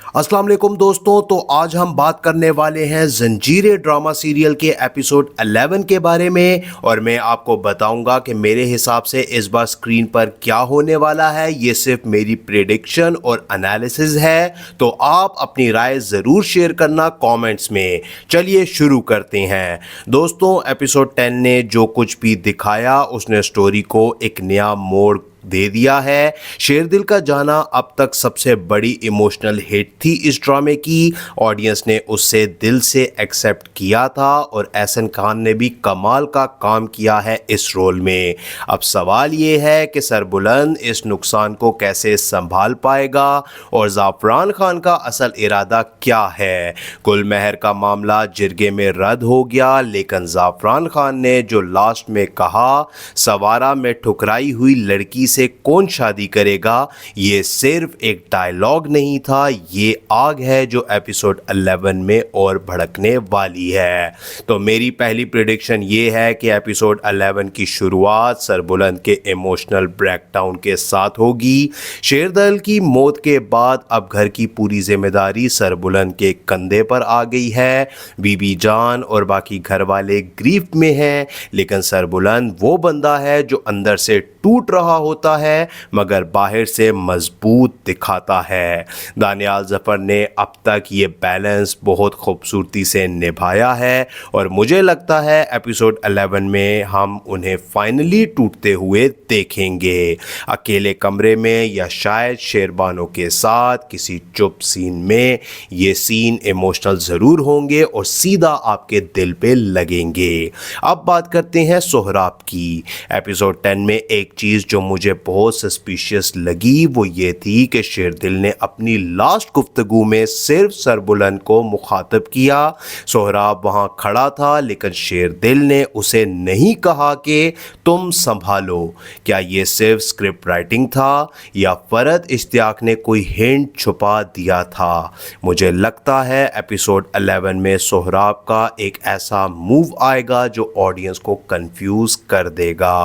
अस्सलाम वालेकुम दोस्तों। तो आज हम बात करने वाले हैं जंजीरें ड्रामा सीरियल के एपिसोड 11 के बारे में और मैं आपको बताऊंगा कि मेरे हिसाब से इस बार स्क्रीन पर क्या होने वाला है। ये सिर्फ मेरी प्रेडिक्शन और एनालिसिस है, तो आप अपनी राय ज़रूर शेयर करना कमेंट्स में। चलिए शुरू करते हैं दोस्तों। एपिसोड 10 ने जो कुछ भी दिखाया उसने स्टोरी को एक नया मोड़ दे दिया है। शेरदिल का जाना अब तक सबसे बड़ी इमोशनल हिट थी इस ड्रामे की। ऑडियंस ने उससे दिल से एक्सेप्ट किया था और एहसन खान ने भी कमाल का काम किया है इस रोल में। अब सवाल ये है कि सरबुलंद इस नुकसान को कैसे संभाल पाएगा और ज़ाफ़रान खान का असल इरादा क्या है। गुलमहर का मामला जिरगे में रद्द हो गया, लेकिन ज़ाफ़रान खान ने जो लास्ट में कहा सवारा में ठुकराई हुई लड़की से कौन शादी करेगा, ये सिर्फ एक डायलॉग नहीं था, ये आग है जो एपिसोड 11 में और भड़कने वाली है। तो मेरी पहली प्रेडिक्शन ये है कि एपिसोड 11 की शुरुआत सरबुलंद के इमोशनल ब्रेकडाउन के साथ होगी। शेरदल की मौत के बाद अब घर की पूरी जिम्मेदारी सरबुलंद के कंधे पर आ गई है। बीबी जान और बाकी घर वाले ग्रीफ में हैं, लेकिन सरबुलंद वो बंदा है जो अंदर से टूट रहा होता है मगर बाहर से मजबूत दिखाता है। दानियाल ज़फ़र ने अब तक ये बैलेंस बहुत खूबसूरती से निभाया है और मुझे लगता है एपिसोड 11 में हम उन्हें फाइनली टूटते हुए देखेंगे, अकेले कमरे में या शायद शेरबानों के साथ किसी चुप सीन में। ये सीन इमोशनल ज़रूर होंगे और सीधा आपके दिल पे लगेंगे। अब बात करते हैं सोहराब की। एपिसोड 10 में एक चीज़ जो मुझे बहुत सस्पिशियस लगी वो ये थी कि शेरदिल ने अपनी लास्ट गुफ्तगू में सिर्फ सरबुलंद को मुखातब किया। सोहराब वहाँ खड़ा था लेकिन शेरदिल ने उसे नहीं कहा कि तुम संभालो। क्या ये सिर्फ स्क्रिप्ट राइटिंग था या फरहत इश्तियाक ने कोई हिंट छुपा दिया था। मुझे लगता है एपिसोड 11 में सोहराब का एक ऐसा मूव आएगा जो ऑडियंस को कंफ्यूज कर देगा।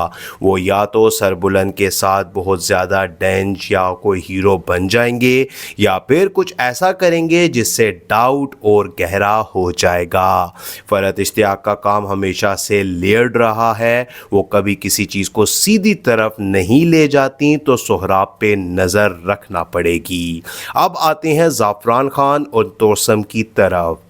वो या तो सरबुलंद के साथ बहुत ज़्यादा डेंज या कोई हीरो बन जाएंगे या फिर कुछ ऐसा करेंगे जिससे डाउट और गहरा हो जाएगा। फरहत इश्तियाक का काम हमेशा से लेयर्ड रहा है, वो कभी किसी चीज़ को सीधी तरफ नहीं ले जाती, तो सोहराब पे नज़र रखना पड़ेगी। अब आते हैं ज़ाफ़रान खान और तोसम की तरफ।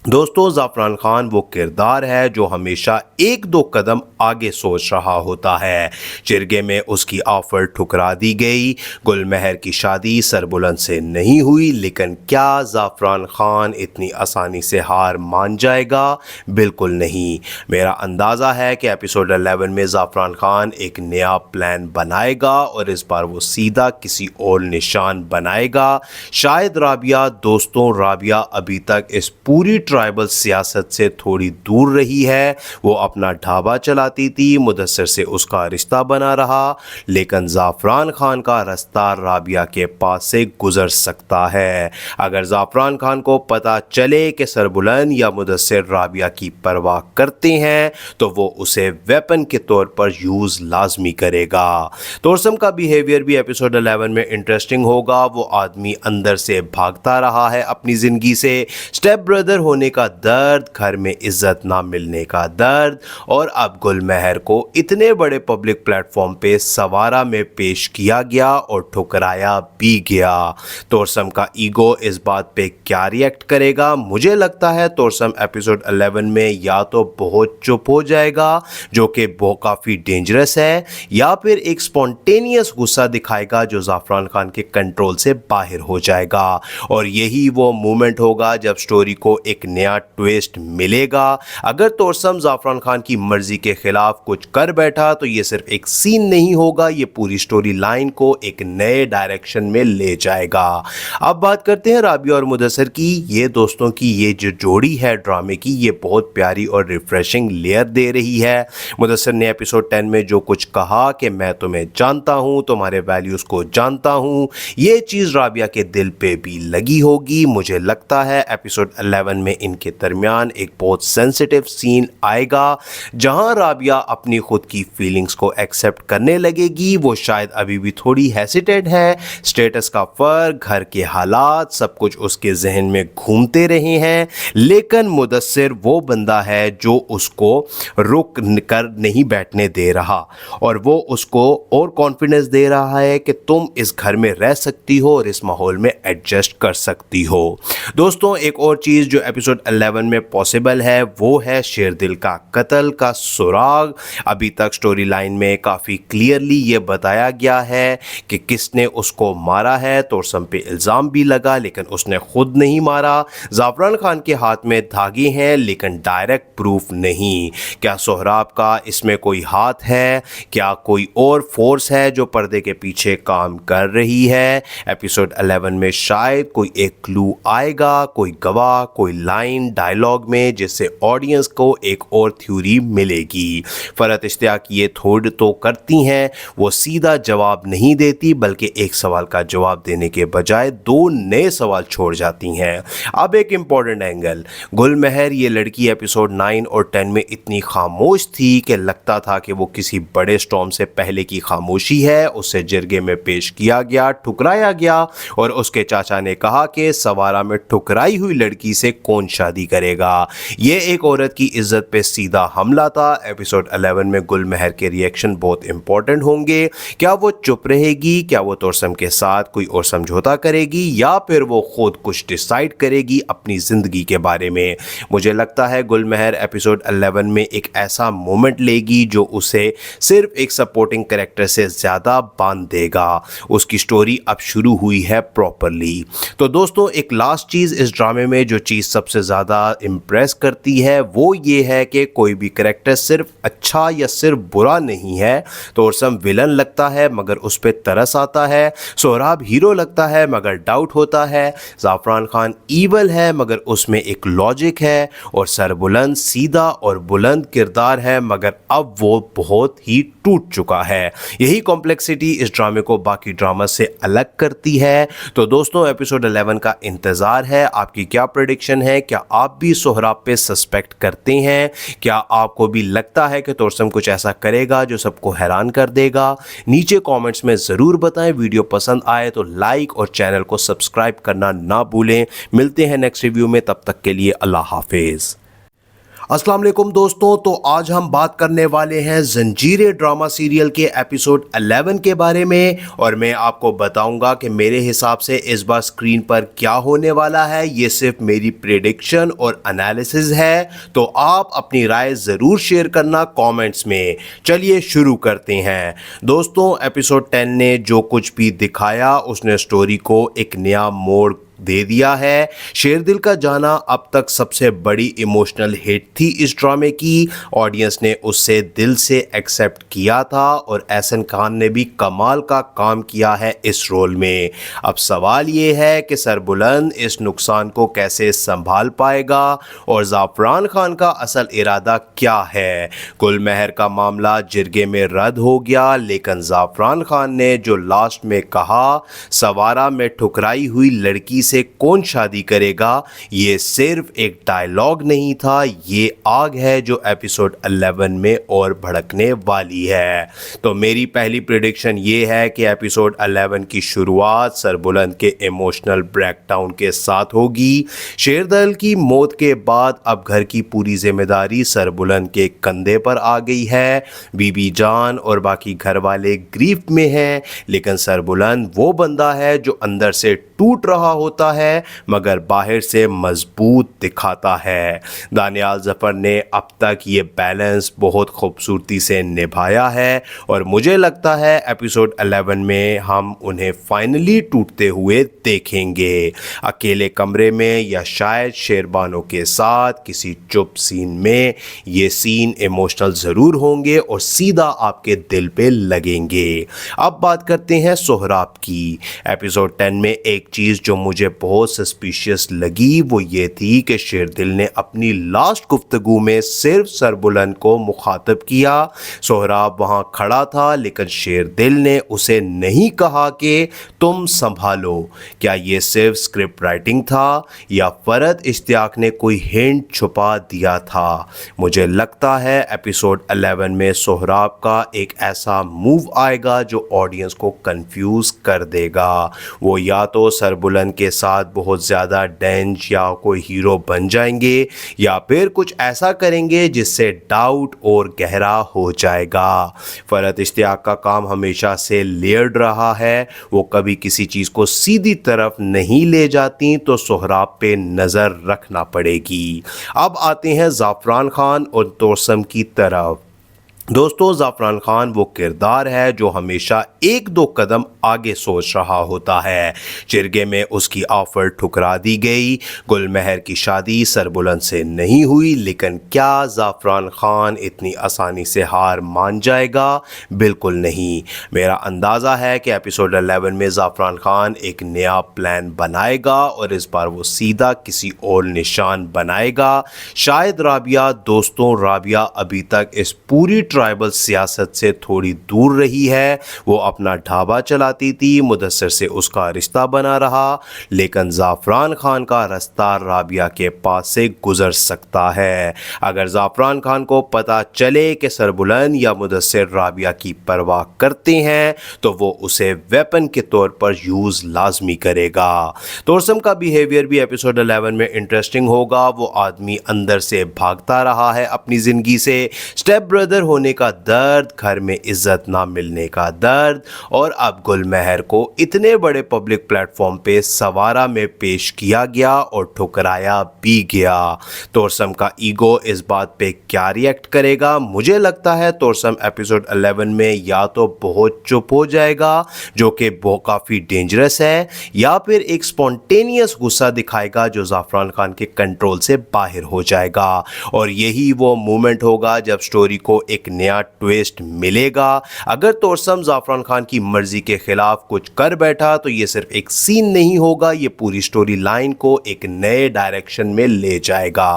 दोस्तों, ज़ाफ़रान खान वो किरदार है जो हमेशा एक दो कदम आगे सोच रहा होता है। जिरगे में उसकी ऑफ़र ठुकरा दी गई, गुलमहर की शादी सरबुलंद से नहीं हुई, लेकिन क्या ज़ाफ़रान खान इतनी आसानी से हार मान जाएगा? बिल्कुल नहीं। मेरा अंदाज़ा है कि एपिसोड 11 में ज़ाफ़रान खान एक नया प्लान बनाएगा और इस बार वो सीधा किसी और निशान बनाएगा। शायद राबिया। दोस्तों, राबिया अभी तक इस पूरी ट्राइबल सियासत से थोड़ी दूर रही है। वो अपना ढाबा चलाती थी, मुदस्सिर से उसका रिश्ता बना रहा, लेकिन ज़ाफ़रान खान का रास्ता राबिया के पास से गुजर सकता है। अगर ज़ाफ़रान खान को पता चले कि सरबुलंद या मुदस्सिर राबिया की परवाह करते हैं तो वो उसे वेपन के तौर पर यूज़ लाजमी करेगा। तोसम का बिहेवियर भी एपिसोड 11 में इंटरेस्टिंग होगा। वो आदमी अंदर से भागता रहा है अपनी ज़िंदगी से, स्टेप ब्रदर होने का दर्द, घर में इज्जत ना मिलने का दर्द, और अब गुलमहर को इतने बड़े पब्लिक प्लेटफॉर्म पे सवारा में पेश किया गया और ठुकराया भी गया। तोसम का ईगो इस बात पे क्या रिएक्ट करेगा? मुझे लगता है तोसम एपिसोड 11 में या तो बहुत चुप हो जाएगा, जो कि बहुत काफ़ी डेंजरस है, या फिर एक स्पॉन्टेनियस गुस्सा दिखाएगा जो ज़ाफ़रान खान के कंट्रोल से बाहर हो जाएगा। और यही वो मोमेंट होगा जब स्टोरी को एक नया ट्विस्ट मिलेगा। अगर तोसम ज़ाफ़रान खान की मर्जी के खिलाफ कुछ कर बैठा तो ये सिर्फ एक सीन नहीं होगा, ये पूरी स्टोरी लाइन को एक नए डायरेक्शन में ले जाएगा। अब बात करते हैं राबिया और मुदस्सिर की। ये दोस्तों की ये जो जोड़ी है ड्रामे की, ये बहुत प्यारी और रिफ्रेशिंग लेयर दे रही है। मुदस्सिर ने एपिसोड 10 में जो कुछ कहा कि मैं तुम्हें जानता हूँ, तुम्हारे वैल्यूज़ को जानता हूँ, ये चीज़ राबिया के दिल पे भी लगी होगी। मुझे लगता है एपिसोड 11 में इनके दरमियान एक बहुत सेंसिटिव सीन आएगा जहां राबिया अपनी खुद की फीलिंग्स को एक्सेप्ट करने लगेगी। वो शायद अभी भी थोड़ी हेसिटेट है, स्टेटस का फर्क, घर के हालात, सब कुछ उसके जहन में घूमते रहे हैं, लेकिन मुदस्सिर वो बंदा है जो उसको रुक कर नहीं बैठने दे रहा और वो उसको और कॉन्फिडेंस दे रहा है कि तुम इस घर में रह सकती हो और इस माहौल में एडजस्ट कर सकती हो। दोस्तों, एक और चीज़ जो एपिसोड 11 में पॉसिबल है वो है शेरदिल का कत्ल का सुराग। अभी तक स्टोरी लाइन में काफ़ी क्लियरली ये बताया गया है कि किसने उसको मारा है। तोरसम पे इल्ज़ाम भी लगा लेकिन उसने खुद नहीं मारा। ज़ाफ़रान खान के हाथ में धागे हैं लेकिन डायरेक्ट प्रूफ नहीं। क्या सोहराब का इसमें कोई हाथ है? क्या कोई और फोर्स है जो पर्दे के पीछे काम कर रही है? एपिसोड 11 में शायद कोई एक क्लू आएगा, कोई गवाह, कोई लाइन डायलॉग में, जिससे ऑडियंस को एक और थ्योरी मिलेगी। फरहत इश्तियाक ये थोड़ी तो करती हैं, वो सीधा जवाब नहीं देती बल्कि एक सवाल का जवाब देने के बजाय दो नए सवाल छोड़ जाती हैं। अब एक इम्पॉर्टेंट एंगल, गुलमहर ये लड़की एपिसोड 9 और 10 में इतनी खामोश थी कि लगता था कि वो किसी बड़े स्टॉर्म से पहले की खामोशी है। उसे जिरगे में पेश किया गया, ठुकराया गया और उसके चाचा ने कहा कि सवारा में ठुकराई हुई लड़की से कौन शादी करेगा। ये एक औरत की इज्जत पे सीधा हमला था। एपिसोड 11 में गुलमहर के रिएक्शन बहुत इंपॉर्टेंट होंगे। क्या वो चुप रहेगी? क्या वो तोरसम के साथ कोई और समझौता करेगी या फिर वो खुद कुछ डिसाइड करेगी अपनी जिंदगी के बारे में? मुझे लगता है गुलमहर एपिसोड 11 में एक ऐसा मोमेंट लेगी जो उसे सिर्फ एक सपोर्टिंग कैरेक्टर से ज़्यादा बांध देगा। उसकी स्टोरी अब शुरू हुई है प्रॉपरली। तो दोस्तों, एक लास्ट चीज़ इस ड्रामे में जो चीज़ सबसे ज़्यादा इम्प्रेस करती है वो ये है कि कोई भी कैरेक्टर सिर्फ अच्छा या सिर्फ बुरा नहीं है। तोरसम विलन लगता है मगर उस पर तरस आता है, सोहराब हीरो लगता है मगर डाउट होता है, ज़ाफ़रान खान ईवल है मगर उसमें एक लॉजिक है, और सरबुलंद सीधा और बुलंद किरदार है मगर अब वो बहुत ही टूट चुका है। यही कॉम्प्लेक्सिटी इस ड्रामे को बाकी ड्रामा से अलग करती है। तो दोस्तों, एपिसोड 11 का इंतज़ार है। आपकी क्या प्रेडिक्शन है? क्या आप भी सोहराब पे सस्पेक्ट करते हैं? क्या आपको भी लगता है कि तोरसम कुछ ऐसा करेगा जो सबको हैरान कर देगा? नीचे कमेंट्स में ज़रूर बताएं। वीडियो पसंद आए तो लाइक और चैनल को सब्सक्राइब करना ना भूलें। मिलते हैं नेक्स्ट रिव्यू में, तब तक के लिए अल्लाह हाफिज़। अस्सलाम वालेकुम दोस्तों, तो आज हम बात करने वाले हैं जंजीरें ड्रामा सीरियल के एपिसोड 11 के बारे में और मैं आपको बताऊंगा कि मेरे हिसाब से इस बार स्क्रीन पर क्या होने वाला है। ये सिर्फ मेरी प्रेडिक्शन और एनालिसिस है, तो आप अपनी राय ज़रूर शेयर करना कमेंट्स में। चलिए शुरू करते हैं। दोस्तों, एपिसोड 10 ने जो कुछ भी दिखाया उसने स्टोरी को एक नया मोड़ दे दिया है। शेरदिल का जाना अब तक सबसे बड़ी इमोशनल हिट थी इस ड्रामे की। ऑडियंस ने उससे दिल से एक्सेप्ट किया था और एहसन खान ने भी कमाल का काम किया है इस रोल में। अब सवाल ये है कि सरबुलंद इस नुकसान को कैसे संभाल पाएगा और ज़ाफ़रान खान का असल इरादा क्या है। गुलमहर का मामला जिरगे में रद्द हो गया, लेकिन ज़ाफ़रान खान ने जो लास्ट में कहा, सवारा में ठुकराई हुई लड़की से कौन शादी करेगा, ये सिर्फ एक डायलॉग नहीं था, ये आग है जो एपिसोड 11 में और भड़कने वाली है। तो मेरी पहली प्रेडिक्शन ये है कि एपिसोड 11 की शुरुआत सरबुलंद के इमोशनल ब्रेकडाउन के साथ होगी। शेरदिल की मौत के बाद अब घर की पूरी जिम्मेदारी सरबुलंद के कंधे पर आ गई है। बीबी जान और बाकी घर वाले ग्रीफ में हैं, लेकिन सरबुलंद वो बंदा है जो अंदर से टूट रहा होता है मगर बाहर से मजबूत दिखाता है। दानियाल ज़फ़र ने अब तक ये बैलेंस बहुत खूबसूरती से निभाया है और मुझे लगता है एपिसोड 11 में हम उन्हें फाइनली टूटते हुए देखेंगे, अकेले कमरे में या शायद शेरबानों के साथ किसी चुप सीन में। ये सीन इमोशनल ज़रूर होंगे और सीधा आपके दिल पे लगेंगे। अब बात करते हैं सोहराब की। एपिसोड 10 में एक चीज़ जो मुझे बहुत सस्पिशियस लगी वो ये थी कि शेरदिल ने अपनी लास्ट गुफ्तगू में सिर्फ सरबुलंद को मुखातब किया। सोहराब वहाँ खड़ा था लेकिन शेरदिल ने उसे नहीं कहा कि तुम संभालो। क्या ये सिर्फ स्क्रिप्ट राइटिंग था या फरहत इश्तियाक ने कोई हिंट छुपा दिया था? मुझे लगता है एपिसोड 11 में सोहराब का एक ऐसा मूव आएगा जो ऑडियंस को कंफ्यूज कर देगा। वो या तो सरबुलंद के साथ बहुत ज़्यादा डेंज या कोई हीरो बन जाएंगे या फिर कुछ ऐसा करेंगे जिससे डाउट और गहरा हो जाएगा। फरहत इश्तियाक का काम हमेशा से लेयर्ड रहा है, वो कभी किसी चीज़ को सीधी तरफ नहीं ले जाती, तो सोहराब पे नज़र रखना पड़ेगी। अब आते हैं ज़ाफ़रान खान और तोसम की तरफ। दोस्तों, ज़ाफ़रान खान वो किरदार है जो हमेशा एक दो कदम आगे सोच रहा होता है। चिरगे में उसकी ऑफ़र ठुकरा दी गई, गुलमहर की शादी सरबुलंद से नहीं हुई, लेकिन क्या ज़ाफ़रान खान इतनी आसानी से हार मान जाएगा? बिल्कुल नहीं। मेरा अंदाज़ा है कि एपिसोड 11 में ज़ाफ़रान खान एक नया प्लान बनाएगा और इस बार वो सीधा किसी और निशान बनाएगा। शायद राबिया। दोस्तों, राबिया अभी तक इस पूरी ट्राइबल सियासत से थोड़ी दूर रही है। वो अपना ढाबा चलाती थी, मुदस्सिर से उसका रिश्ता बना रहा, लेकिन ज़ाफ़रान खान का रास्ता राबिया के पास से गुजर सकता है। अगर ज़ाफ़रान खान को पता चले कि सरबुलंद या मुदस्सिर राबिया की परवाह करते हैं तो वो उसे वेपन के तौर पर यूज़ लाजमी करेगा। तोसम का बिहेवियर भी एपिसोड 11 में इंटरेस्टिंग होगा। वो आदमी अंदर से भागता रहा है अपनी ज़िंदगी से, स्टेप ब्रदर होने का दर्द, घर में इज्जत ना मिलने का दर्द, और अब गुलमहर को इतने बड़े पब्लिक प्लेटफॉर्म पे सवारा में पेश किया गया और ठुकराया भी गया। तोसम का ईगो इस बात पे क्या रिएक्ट करेगा? मुझे लगता है तोसम एपिसोड 11 में या तो बहुत चुप हो जाएगा, जो कि काफ़ी डेंजरस है, या फिर एक स्पॉन्टेनियस गुस्सा दिखाएगा जो ज़ाफ़रान खान के कंट्रोल से बाहर हो जाएगा। और यही वो मोमेंट होगा जब स्टोरी को एक नया ट्विस्ट मिलेगा। अगर तोसम ज़ाफ़रान खान की मर्जी के खिलाफ कुछ कर बैठा तो ये सिर्फ एक सीन नहीं होगा, ये पूरी स्टोरी लाइन को एक नए डायरेक्शन में ले जाएगा।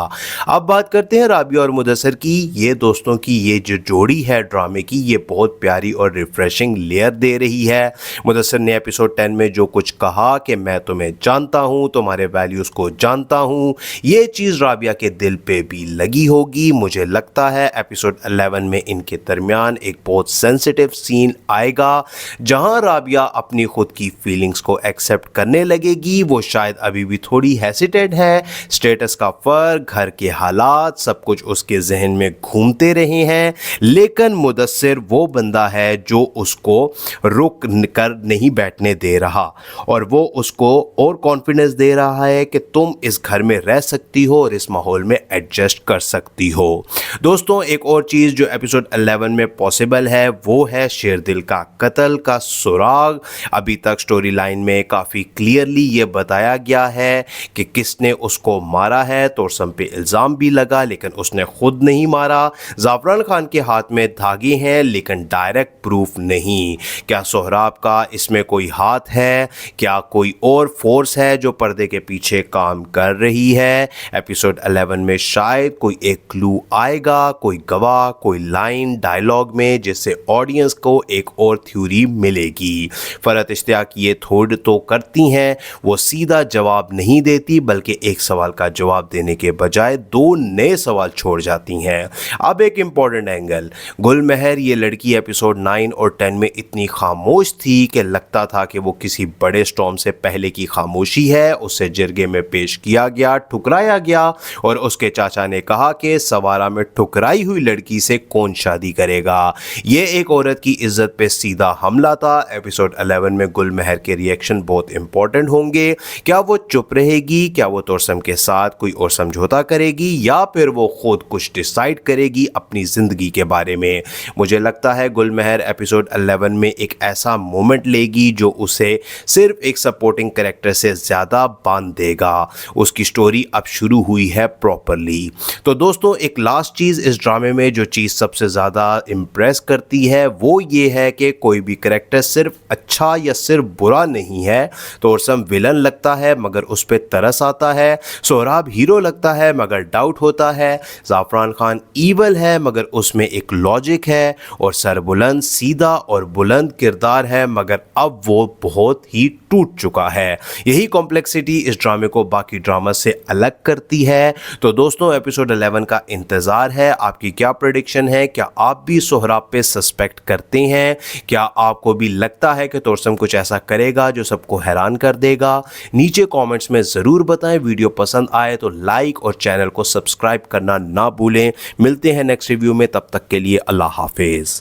अब बात करते हैं राबिया और मुदस्सिर की। ये दोस्तों की ये जो जोड़ी है ड्रामे की, ये बहुत प्यारी और रिफ्रेशिंग लेयर दे रही है। मुदस्सिर ने एपिसोड 10 में जो कुछ कहा कि मैं तुम्हें जानता हूँ, तुम्हारे वैल्यूज़ को जानता हूँ, ये चीज़ राबिया के दिल पे भी लगी होगी। मुझे लगता है एपिसोड 11 में इनके दरमियान एक बहुत सेंसिटिव सीन आएगा जहां राबिया अपनी खुद की फीलिंग्स को एक्सेप्ट करने लगेगी। वो शायद अभी भी थोड़ी हेसिटेट है, स्टेटस का फर्क, घर के हालात, सब कुछ उसके जहन में घूमते रहे हैं, लेकिन मुदस्सिर वो बंदा है जो उसको रुक कर नहीं बैठने दे रहा और वो उसको और कॉन्फिडेंस दे रहा है कि तुम इस घर में रह सकती हो और इस माहौल में एडजस्ट कर सकती हो। दोस्तों, एक और चीज़ जो एपिसोड 11 में पॉसिबल है वो है शेरदिल का कत्ल का सुराग। अभी तक स्टोरी लाइन में काफ़ी क्लियरली ये बताया गया है कि किसने उसको मारा है। तोसम पे इल्ज़ाम भी लगा लेकिन उसने खुद नहीं मारा। ज़ाफ़रान खान के हाथ में धागे हैं लेकिन डायरेक्ट प्रूफ नहीं। क्या सोहराब का इसमें कोई हाथ है? क्या कोई और फोर्स है जो पर्दे के पीछे काम कर रही है? एपिसोड 11 में शायद कोई एक क्लू आएगा, कोई गवाह, कोई लाइन डायलॉग में, जिससे ऑडियंस को एक और थ्योरी मिलेगी। फरहत इश्तियाक ये थोड़ तो करती हैं, वो सीधा जवाब नहीं देती बल्कि एक सवाल का जवाब देने के बजाय दो नए सवाल छोड़ जाती हैं। अब एक इम्पॉर्टेंट एंगल, गुलमहर ये लड़की एपिसोड 9 और 10 में इतनी खामोश थी कि लगता था कि वो किसी बड़े स्टॉर्म से पहले की खामोशी है। उसे जिरगे में पेश किया गया, ठुकराया गया और उसके चाचा ने कहा कि सवारा में ठुकराई हुई लड़की से कौन शादी करेगा। ये एक औरत की इज्जत पे सीधा हमला था। एपिसोड 11 में गुलमहर के रिएक्शन बहुत इंपॉर्टेंट होंगे। क्या वो चुप रहेगी? क्या वो तोसम के साथ कोई और समझौता करेगी या फिर वो खुद कुछ डिसाइड करेगी अपनी ज़िंदगी के बारे में? मुझे लगता है गुलमहर एपिसोड 11 में एक ऐसा मोमेंट लेगी जो उसे सिर्फ एक सपोर्टिंग कैरेक्टर से ज़्यादा बांध देगा। उसकी स्टोरी अब शुरू हुई है प्रॉपरली। तो दोस्तों, एक लास्ट चीज़ इस ड्रामे में जो चीज़ सबसे सबसे ज़्यादा इम्प्रेस करती है वो ये है कि कोई भी करैक्टर सिर्फ अच्छा या सिर्फ बुरा नहीं है। तोरसम विलन लगता है मगर उस पर तरस आता है, सोहराब हीरो लगता है मगर डाउट होता है, ज़ाफ़रान खान ईवल है मगर उसमें एक लॉजिक है, और सरबुलंद सीधा और बुलंद किरदार है मगर अब वो बहुत ही टूट चुका है। यही कॉम्प्लेक्सिटी इस ड्रामे को बाकी ड्रामा से अलग करती है। तो दोस्तों एपिसोड 11 का इंतज़ार है, आपकी क्या प्रेडिक्शन है? क्या आप भी सोहराब पे सस्पेक्ट करते हैं? क्या आपको भी लगता है कि तोरसम कुछ ऐसा करेगा जो सबको हैरान कर देगा? नीचे कमेंट्स में ज़रूर बताएं। वीडियो पसंद आए तो लाइक और चैनल को सब्सक्राइब करना ना भूलें। मिलते हैं नेक्स्ट रिव्यू में, तब तक के लिए अल्लाह हाफिज़।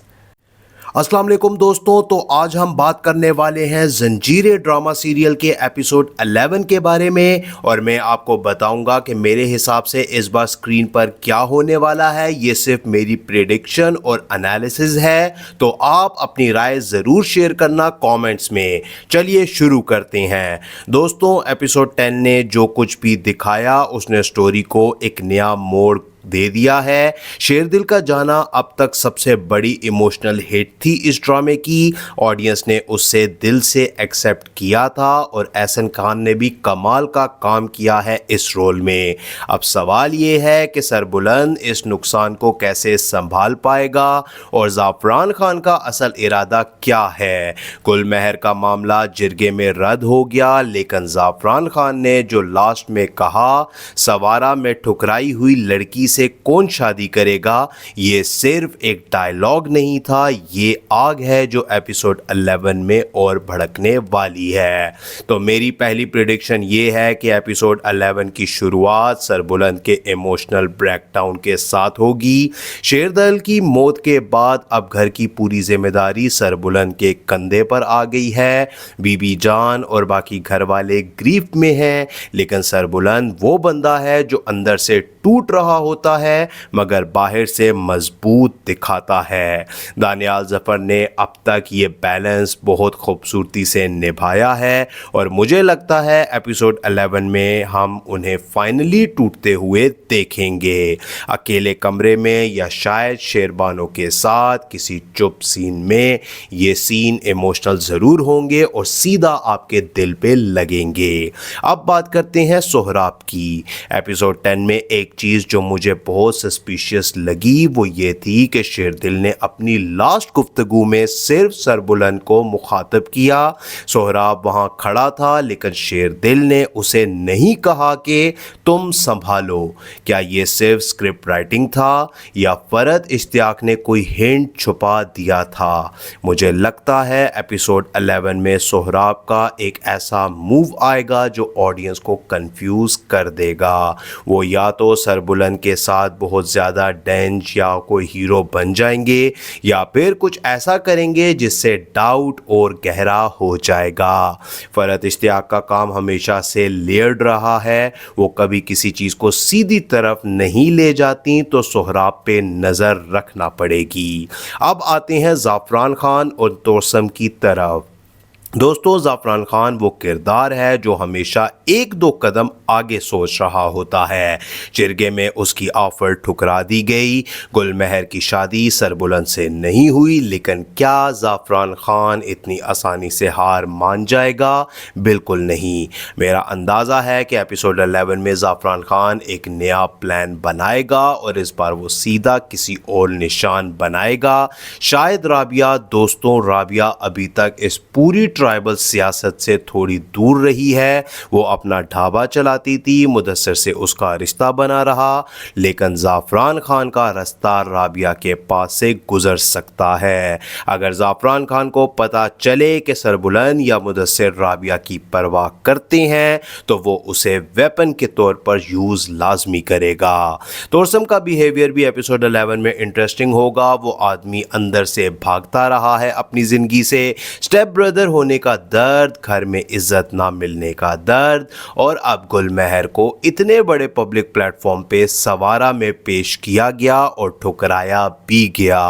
अस्सलाम वालेकुम दोस्तों, तो आज हम बात करने वाले हैं जंजीरें ड्रामा सीरियल के एपिसोड 11 के बारे में, और मैं आपको बताऊंगा कि मेरे हिसाब से इस बार स्क्रीन पर क्या होने वाला है। ये सिर्फ मेरी प्रेडिक्शन और एनालिसिस है, तो आप अपनी राय ज़रूर शेयर करना कमेंट्स में। चलिए शुरू करते हैं दोस्तों। एपिसोड 10 ने जो कुछ भी दिखाया उसने स्टोरी को एक नया मोड़ दे दिया है। शेरदिल का जाना अब तक सबसे बड़ी इमोशनल हिट थी इस ड्रामे की। ऑडियंस ने उससे दिल से एक्सेप्ट किया था और एहसन खान ने भी कमाल का काम किया है इस रोल में। अब सवाल ये है कि सरबुलंद इस नुकसान को कैसे संभाल पाएगा और ज़ाफ़रान खान का असल इरादा क्या है। गुलमहर का मामला जिरगे में रद्द हो गया, लेकिन ज़ाफ़रान खान ने जो लास्ट में कहा, सवारा में ठुकराई हुई लड़की से कौन शादी करेगा, ये सिर्फ एक डायलॉग नहीं था, ये आग है जो एपिसोड 11 में और भड़कने वाली है। तो मेरी पहली प्रेडिक्शन ये है कि एपिसोड 11 की शुरुआत सरबुलंद के इमोशनल ब्रेकडाउन के साथ होगी। शेरदिल की मौत के बाद अब घर की पूरी जिम्मेदारी सरबुलंद के कंधे पर आ गई है। बीबी जान और बाकी घर वाले ग्रीफ में हैं, लेकिन सरबुलंद वो बंदा है जो अंदर से टूट रहा होता है मगर बाहर से मजबूत दिखाता है। दानियाल ज़फ़र ने अब तक ये बैलेंस बहुत खूबसूरती से निभाया है और मुझे लगता है एपिसोड 11 में हम उन्हें फाइनली टूटते हुए देखेंगे, अकेले कमरे में या शायद शेरबानों के साथ किसी चुप सीन में। ये सीन इमोशनल ज़रूर होंगे और सीधा आपके दिल पे लगेंगे। अब बात करते हैं सोहराब की। एपिसोड 10 में एक चीज़ जो मुझे बहुत सस्पिशियस लगी वो ये थी कि शेरदिल ने अपनी लास्ट गुफ्तगू में सिर्फ सरबुलंद को मुखातब किया। सोहराब वहाँ खड़ा था लेकिन शेरदिल ने उसे नहीं कहा कि तुम संभालो। क्या ये सिर्फ स्क्रिप्ट राइटिंग था या फरहत इश्तियाक ने कोई हिंट छुपा दिया था? मुझे लगता है एपिसोड 11 में सोहराब का एक ऐसा मूव आएगा जो ऑडियंस को कंफ्यूज कर देगा। वो या तो सरबुलंद के साथ बहुत ज़्यादा डेंज या कोई हीरो बन जाएंगे या फिर कुछ ऐसा करेंगे जिससे डाउट और गहरा हो जाएगा। फरहत इश्तियाक का काम हमेशा से लेयर्ड रहा है, वो कभी किसी चीज़ को सीधी तरफ नहीं ले जाती, तो सोहराब पे नज़र रखना पड़ेगी। अब आते हैं ज़ाफ़रान खान और तोरसम की तरफ। दोस्तों ज़ाफ़रान खान वो किरदार है जो हमेशा एक दो कदम आगे सोच रहा होता है। जिरगे में उसकी ऑफ़र ठुकरा दी गई, गुलमहर की शादी सरबुलंद से नहीं हुई, लेकिन क्या ज़ाफ़रान खान इतनी आसानी से हार मान जाएगा? बिल्कुल नहीं। मेरा अंदाज़ा है कि एपिसोड 11 में ज़ाफ़रान खान एक नया प्लान बनाएगा और इस बार वो सीधा किसी और निशान बनाएगा। शायद राबिया। दोस्तों राबिया अभी तक इस पूरी ट्राइबल सियासत से थोड़ी दूर रही है। वो अपना ढाबा चलाती थी, मुदस्सिर से उसका रिश्ता बना रहा, लेकिन ज़ाफ़रान खान का रास्ता राबिया के पास से गुजर सकता है। अगर ज़ाफ़रान खान को पता चले कि सरबुलंद या मुदस्सिर राबिया की परवाह करते हैं तो वो उसे वेपन के तौर पर यूज़ लाजमी करेगा। तोरसम का बिहेवियर भी एपिसोड 11 में इंटरेस्टिंग होगा। वो आदमी अंदर से भागता रहा है अपनी ज़िंदगी से। स्टेप ब्रदर होने होने का दर्द, घर में इज्जत ना मिलने का दर्द, और अब गुलमहर को इतने बड़े पब्लिक प्लेटफॉर्म पे सवारा में पेश किया गया और ठुकराया भी गया।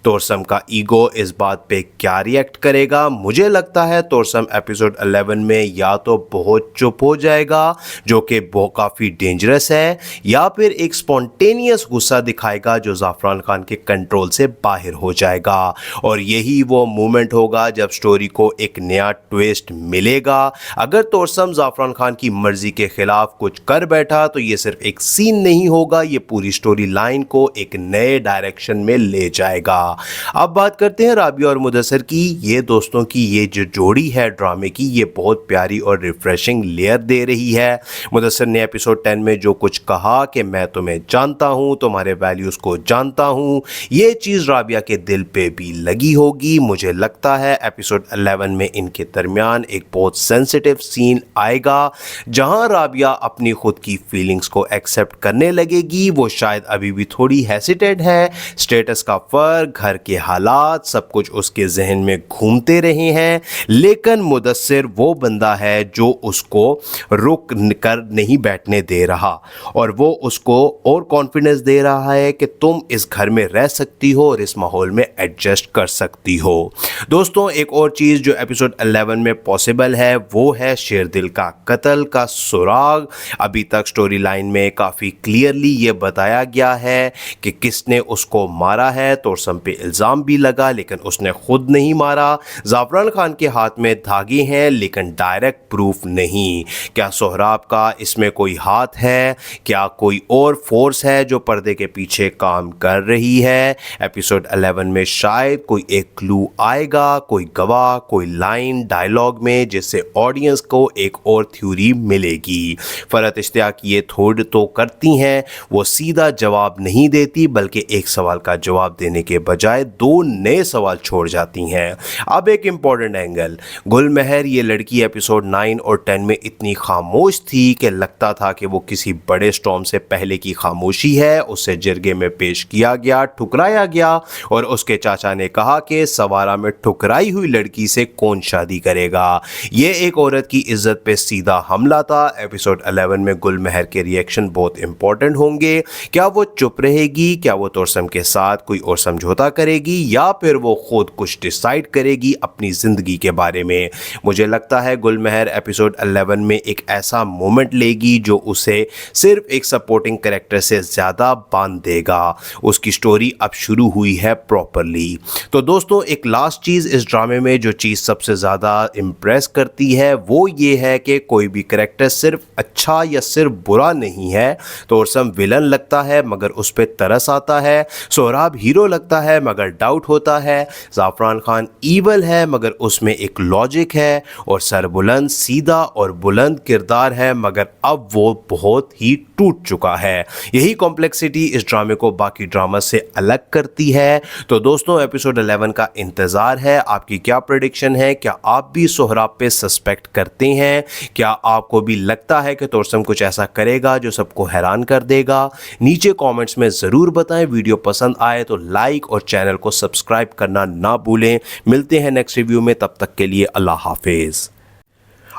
तोरसम का ईगो इस बात पे क्या रिएक्ट करेगा? मुझे लगता है तोरसम एपिसोड 11 में या तो बहुत चुप हो जाएगा, जो कि बहुत काफ़ी डेंजरस है, या फिर एक स्पॉन्टेनियस गुस्सा दिखाएगा जो ज़ाफ़रान खान के कंट्रोल से बाहर हो जाएगा। और यही वो मोमेंट होगा जब स्टोरी को एक नया ट्विस्ट मिलेगा। अगर तोरसम ज़ाफ़रान खान की मर्जी के खिलाफ कुछ कर बैठा तो ये सिर्फ एक सीन नहीं होगा, ये पूरी स्टोरी लाइन को एक नए डायरेक्शन में ले जाएगा। अब बात करते हैं राबिया और मुदस्सिर की। ये दोस्तों की ये जो जोड़ी है ड्रामे की, ये बहुत प्यारी और रिफ्रेशिंग लेयर दे रही है। मुदस्सिर ने एपिसोड 10 में जो कुछ कहा कि मैं तुम्हें जानता हूं, तुम्हारे वैल्यूज़ को जानता हूं, ये चीज़ राबिया के दिल पे भी लगी होगी। मुझे लगता है एपिसोड 11 में इनके दरमियान एक बहुत सेंसिटिव सीन आएगा जहां राबिया अपनी खुद की फीलिंग्स को एक्सेप्ट करने लगेगी। वो शायद अभी भी थोड़ी हेसिटेट है, स्टेटस का फर्क, घर के हालात, सब कुछ उसके जहन में घूमते रहे हैं, लेकिन मुदस्सिर वो बंदा है जो उसको रुक कर नहीं बैठने दे रहा, और वो उसको और कॉन्फिडेंस दे रहा है कि तुम इस घर में रह सकती हो और इस माहौल में एडजस्ट कर सकती हो। दोस्तों, एक और चीज़ जो एपिसोड 11 में पॉसिबल है वो है शेरदिल का कत्ल का सुराग। अभी तक स्टोरी लाइन में काफ़ी क्लियरली ये बताया गया है कि किसने उसको मारा है। तोरसम पे इल्ज़ाम भी लगा लेकिन उसने खुद नहीं मारा। ज़ाफ़रान खान के हाथ में धागे हैं लेकिन डायरेक्ट प्रूफ नहीं। क्या सोहराब का इसमें कोई हाथ है? क्या कोई और फोर्स है जो पर्दे के पीछे काम कर रही है? एपिसोड 11 में शायद कोई एक क्लू आएगा, कोई गवाह, कोई लाइन डायलॉग में, जिससे ऑडियंस को एक और थ्योरी मिलेगी। फरहत इश्तियाक ये थोड़ तो करती हैं, वो सीधा जवाब नहीं देती बल्कि एक सवाल का जवाब देने के बजाय दो नए सवाल छोड़ जाती हैं। अब एक इंपॉर्टेंट एंगल, गुलमहर ये लड़की एपिसोड 9 और 10 में इतनी खामोश थी कि लगता था कि वो किसी बड़े स्टॉर्म से पहले की खामोशी है। उसे जिरगे में पेश किया गया, ठुकराया गया, और उसके चाचा ने कहा कि सवारा में ठुकराई हुई लड़की से कौन शादी करेगा। ये एक औरत की इज्जत पे सीधा हमला था। एपिसोड 11 में गुलमहर के रिएक्शन बहुत इंपॉर्टेंट होंगे। क्या वो चुप रहेगी? क्या वो तोरसम के साथ कोई और समझौता करेगी, या फिर वो खुद कुछ डिसाइड करेगी अपनी ज़िंदगी के बारे में? मुझे लगता है गुलमहर एपिसोड 11 में एक ऐसा मोमेंट लेगी जो उसे सिर्फ एक सपोर्टिंग कैरेक्टर से ज़्यादा बांध देगा। उसकी स्टोरी अब शुरू हुई है प्रॉपरली। तो दोस्तों, एक लास्ट चीज़ इस ड्रामे में जो चीज़ सबसे ज़्यादा इम्प्रेस करती है वो ये है कि कोई भी कैरेक्टर सिर्फ अच्छा या सिर्फ बुरा नहीं है। तोरसम विलन लगता है मगर उस पर तरस आता है, सोहराब हीरो लगता है मगर डाउट होता है, ज़ाफ़रान खान ईवल है मगर उसमें एक लॉजिक है, और सरबुलंद सीधा और बुलंद किरदार है मगर अब वो बहुत ही टूट चुका है। यही कॉम्प्लेक्सिटी इस ड्रामे को बाकी ड्रामा से अलग करती है। तो दोस्तों, एपिसोड 11 का इंतज़ार है। आपकी क्या प्रेडिक्शन है? क्या आप भी सोहराब पे सस्पेक्ट करते हैं? क्या आपको भी लगता है कि तोरसम कुछ ऐसा करेगा जो सबको हैरान कर देगा? नीचे कमेंट्स में ज़रूर बताएं। वीडियो पसंद आए तो लाइक और चैनल को सब्सक्राइब करना ना भूलें। मिलते हैं नेक्स्ट रिव्यू में, तब तक के लिए अल्लाह हाफिज़।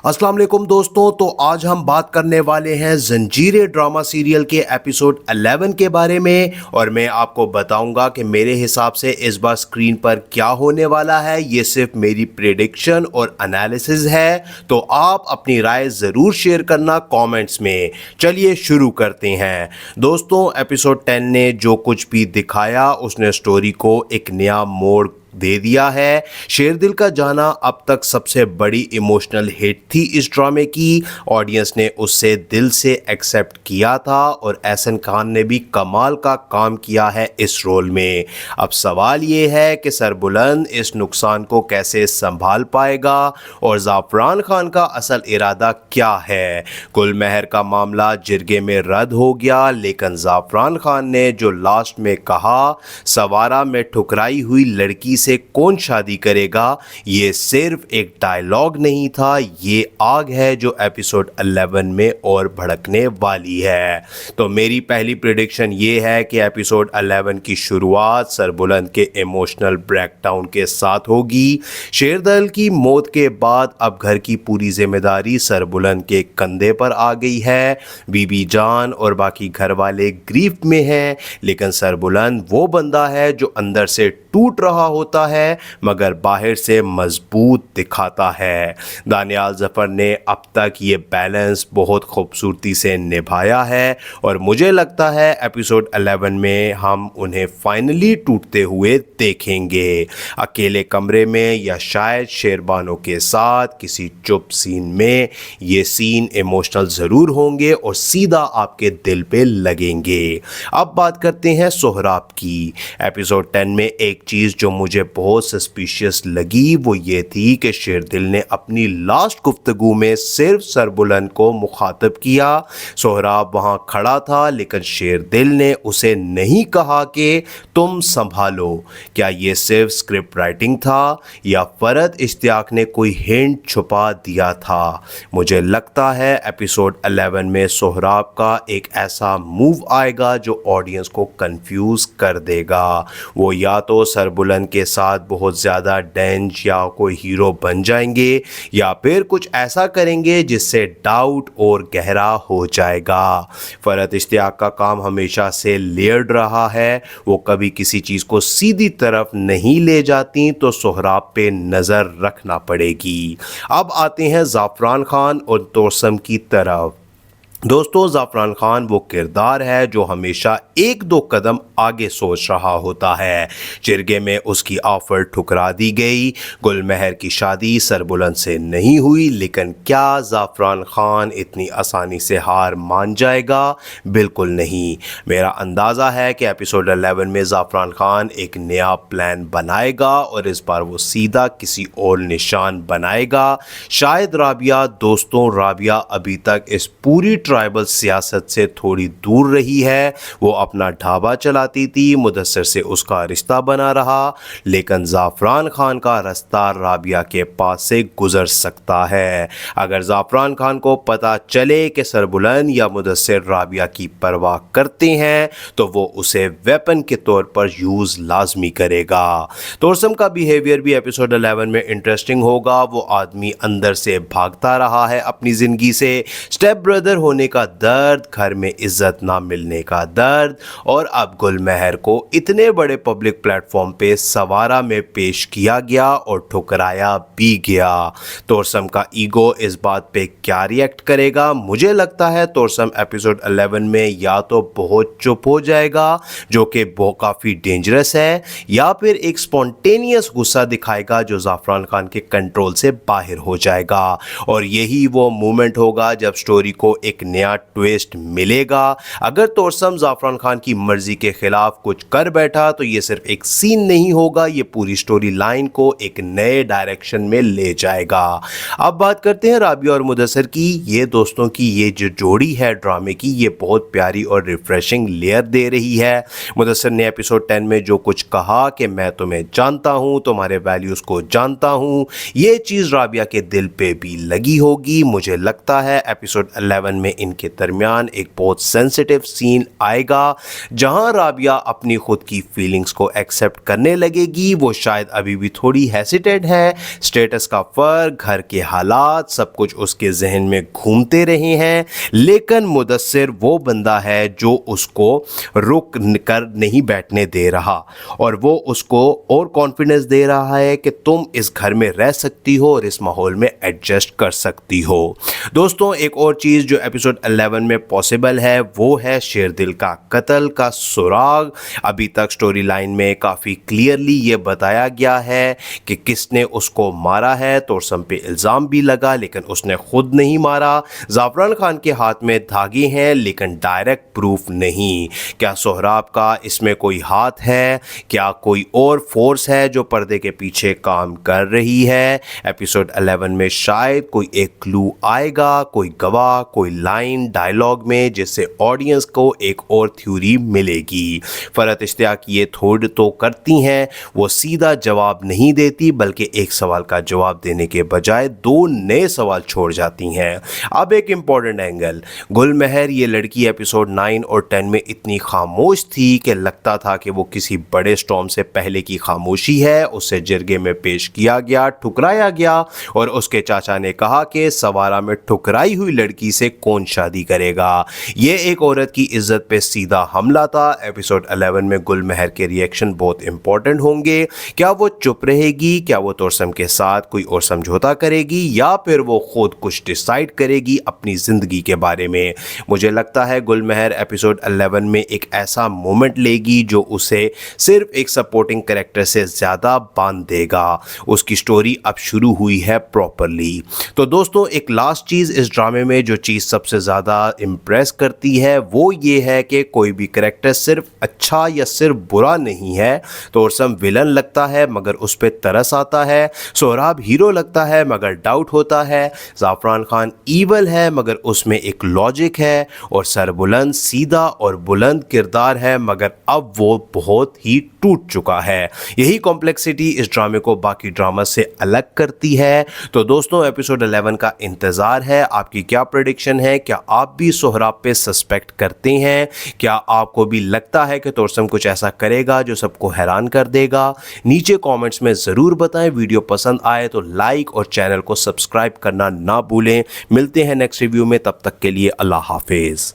अस्सलाम वालेकुम दोस्तों, तो आज हम बात करने वाले हैं जंजीरें ड्रामा सीरियल के एपिसोड 11 के बारे में, और मैं आपको बताऊंगा कि मेरे हिसाब से इस बार स्क्रीन पर क्या होने वाला है। ये सिर्फ मेरी प्रेडिक्शन और एनालिसिस है, तो आप अपनी राय ज़रूर शेयर करना कमेंट्स में। चलिए शुरू करते हैं। दोस्तों, एपिसोड 10 ने जो कुछ भी दिखाया उसने स्टोरी को एक नया मोड़ दे दिया है। शेरदिल का जाना अब तक सबसे बड़ी इमोशनल हिट थी इस ड्रामे की। ऑडियंस ने उससे दिल से एक्सेप्ट किया था और एहसन खान ने भी कमाल का काम किया है इस रोल में। अब सवाल ये है कि सरबुलंद इस नुकसान को कैसे संभाल पाएगा और ज़ाफ़रान खान का असल इरादा क्या है। गुलमहर का मामला जिरगे में रद्द हो गया, लेकिन ज़ाफ़रान खान ने जो लास्ट में कहा, सवारा में ठुकराई हुई लड़की से कौन शादी करेगा ये सिर्फ एक डायलॉग नहीं था, ये आग है जो एपिसोड 11 में और भड़कने वाली है। तो मेरी पहली प्रेडिक्शन ये है कि एपिसोड 11 की शुरुआत सरबुलंद के इमोशनल ब्रेकडाउन के साथ होगी। शेरदल की मौत के बाद अब घर की पूरी जिम्मेदारी सरबुलंद के कंधे पर आ गई है। बीबी जान और बाकी घर वाले ग्रीफ में हैं, लेकिन सरबुलंद वो बंदा है जो अंदर से टूट रहा होता है मगर बाहर से मजबूत दिखाता है। दानियाल जफर ने अब तक ये बैलेंस बहुत खूबसूरती से निभाया है और मुझे लगता है एपिसोड 11 में हम उन्हें फाइनली टूटते हुए देखेंगे, अकेले कमरे में या शायद शेरबानो के साथ किसी चुप सीन में। ये सीन इमोशनल ज़रूर होंगे और सीधा आपके दिल पे लगेंगे। अब बात करते हैं सोहराब की। एपिसोड 10 में एक चीज़ जो मुझे बहुत सस्पिशियस लगी वो ये थी कि शेरदिल ने अपनी लास्ट गुफ्तगू में सिर्फ सरबुलंद को मुखातब किया। सोहराब वहाँ खड़ा था लेकिन शेरदिल ने उसे नहीं कहा कि तुम संभालो। क्या ये सिर्फ स्क्रिप्ट राइटिंग था या फरद इश्तियाक ने कोई हिंट छुपा दिया था? मुझे लगता है एपिसोड 11 में सोहराब का एक ऐसा मूव आएगा जो ऑडियंस को कंफ्यूज कर देगा। वो या तो सरबुलंद के साथ बहुत ज़्यादा डेंज या कोई हीरो बन जाएंगे या फिर कुछ ऐसा करेंगे जिससे डाउट और गहरा हो जाएगा। फरहत इश्तियाक का काम हमेशा से लेयर्ड रहा है, वो कभी किसी चीज़ को सीधी तरफ नहीं ले जाती, तो सोहराब पे नज़र रखना पड़ेगी। अब आते हैं ज़ाफ़रान खान और तोसम की तरफ। दोस्तों, ज़ाफ़रान खान वो किरदार है जो हमेशा एक दो कदम आगे सोच रहा होता है। चिरगे में उसकी ऑफ़र ठुकरा दी गई, गुलमहर की शादी सरबुलंद से नहीं हुई, लेकिन क्या ज़ाफ़रान खान इतनी आसानी से हार मान जाएगा? बिल्कुल नहीं। मेरा अंदाज़ा है कि एपिसोड 11 में ज़ाफ़रान खान एक नया प्लान बनाएगा और इस बार वो सीधा किसी और निशान बनाएगा। शायद राबिया। दोस्तों, राबिया अभी तक इस पूरी ट्राइबल सियासत से थोड़ी दूर रही है। वो अपना ढाबा चलाती थी, मुदस्सिर से उसका रिश्ता बना रहा, लेकिन ज़ाफ़रान खान का रास्ता राबिया के पास से गुजर सकता है। अगर ज़ाफ़रान खान को पता चले कि सरबुलंद या मुदस्सिर राबिया की परवाह करते हैं तो वो उसे वेपन के तौर पर यूज़ लाजमी करेगा। तोसम का बिहेवियर भी एपिसोड 11 में इंटरेस्टिंग होगा। वो आदमी अंदर से भागता रहा है अपनी ज़िंदगी से, स्टेप ब्रदर होने का दर्द, घर में इज्जत ना मिलने का दर्द, और अब गुलमहर को इतने बड़े पब्लिक प्लेटफॉर्म पे सवारा में पेश किया गया और ठुकराया भी गया। तोसम का ईगो इस बात पे क्या रिएक्ट करेगा? मुझे लगता है तोसम एपिसोड 11 में या तो बहुत चुप हो जाएगा, जो कि बहुत काफ़ी डेंजरस है, या फिर एक स्पॉन्टेनियस गुस्सा दिखाएगा जो ज़ाफ़रान खान के कंट्रोल से बाहर हो जाएगा। और यही वो मोमेंट होगा जब स्टोरी को एक नया ट्विस्ट मिलेगा। अगर तोसम ज़ाफ़रान खान की मर्जी के खिलाफ कुछ कर बैठा तो ये सिर्फ एक सीन नहीं होगा, ये पूरी स्टोरी लाइन को एक नए डायरेक्शन में ले जाएगा। अब बात करते हैं राबिया और मुदस्सिर की। ये दोस्तों की ये जो जोड़ी है ड्रामे की, ये बहुत प्यारी और रिफ्रेशिंग लेयर दे रही है। मुदस्सिर ने एपिसोड 10 में जो कुछ कहा कि मैं तुम्हें जानता हूँ, तुम्हारे वैल्यूज़ को जानता हूँ, ये चीज़ राबिया के दिल पे भी लगी होगी। मुझे लगता है एपिसोड 11 में इनके दरमियान एक बहुत सेंसिटिव सीन आएगा जहां राबिया अपनी खुद की फीलिंग्स को एक्सेप्ट करने लगेगी। वो शायद अभी भी थोड़ी हेसिटेट है, स्टेटस का फर्क, घर के हालात, सब कुछ उसके जहन में घूमते रहे हैं, लेकिन मुदस्सिर वो बंदा है जो उसको रुक कर नहीं बैठने दे रहा और वो उसको और कॉन्फिडेंस दे रहा है कि तुम इस घर में रह सकती हो और इस माहौल में एडजस्ट कर सकती हो। दोस्तों, एक और चीज़ जो एपिसोड 11 में पॉसिबल है वो है शेरदिल का कत्ल का सुराग। अभी तक स्टोरी लाइन में काफ़ी क्लियरली ये बताया गया है कि किसने उसको मारा है। तोसम पे इल्ज़ाम भी लगा लेकिन उसने खुद नहीं मारा। ज़ाफ़रान खान के हाथ में धागे हैं लेकिन डायरेक्ट प्रूफ नहीं। क्या सोहराब का इसमें कोई हाथ है? क्या कोई और फोर्स है जो पर्दे के पीछे काम कर रही है? एपिसोड 11 में शायद कोई एक क्लू आएगा, कोई गवाह, कोई लाइन लाइन डायलॉग में, जिससे ऑडियंस को एक और थ्योरी मिलेगी। फरहत इश्तियाक ये थोड़ तो करती हैं, वो सीधा जवाब नहीं देती बल्कि एक सवाल का जवाब देने के बजाय दो नए सवाल छोड़ जाती हैं। अब एक इंपॉर्टेंट एंगल, गुलमहर ये लड़की एपिसोड 9 और 10 में इतनी खामोश थी कि लगता था कि वो किसी बड़े स्टॉर्म से पहले की खामोशी है। उससे जिरगे में पेश किया गया, ठुकराया गया और उसके चाचा ने कहा कि सवारा में ठुकराई हुई लड़की से कौन शादी करेगा। ये एक औरत की इज्जत पे सीधा हमला था। एपिसोड 11 में गुलमहर के रिएक्शन बहुत इंपॉर्टेंट होंगे। क्या वो चुप रहेगी, क्या वो तोरसम के साथ कोई और समझौता करेगी, या फिर वो खुद कुछ डिसाइड करेगी अपनी जिंदगी के बारे में। मुझे लगता है गुलमहर एपिसोड 11 में एक ऐसा मोमेंट लेगी जो उसे सिर्फ एक सपोर्टिंग कैरेक्टर से ज़्यादा बांध देगा। उसकी स्टोरी अब शुरू हुई है प्रॉपरली। तो दोस्तों, एक लास्ट चीज़ इस ड्रामे में जो चीज़ सबसे ज़्यादा इम्प्रेस करती है वो ये है कि कोई भी कैरेक्टर सिर्फ अच्छा या सिर्फ बुरा नहीं है। तोरसम विलन लगता है मगर उस पर तरस आता है, सोहराब हीरो लगता है मगर डाउट होता है, ज़ाफ़रान खान ईवल है मगर उसमें एक लॉजिक है, और सरबुलंद सीधा और बुलंद किरदार है मगर अब वो बहुत ही टूट चुका है। यही कॉम्प्लेक्सिटी इस ड्रामे को बाकी ड्रामा से अलग करती है। तो दोस्तों, एपिसोड 11 का इंतज़ार है। आपकी क्या प्रेडिक्शन है? क्या आप भी सोहराब पे सस्पेक्ट करते हैं? क्या आपको भी लगता है कि तोरसम कुछ ऐसा करेगा जो सबको हैरान कर देगा? नीचे कमेंट्स में ज़रूर बताएं। वीडियो पसंद आए तो लाइक और चैनल को सब्सक्राइब करना ना भूलें। मिलते हैं नेक्स्ट रिव्यू में, तब तक के लिए अल्लाह हाफिज़।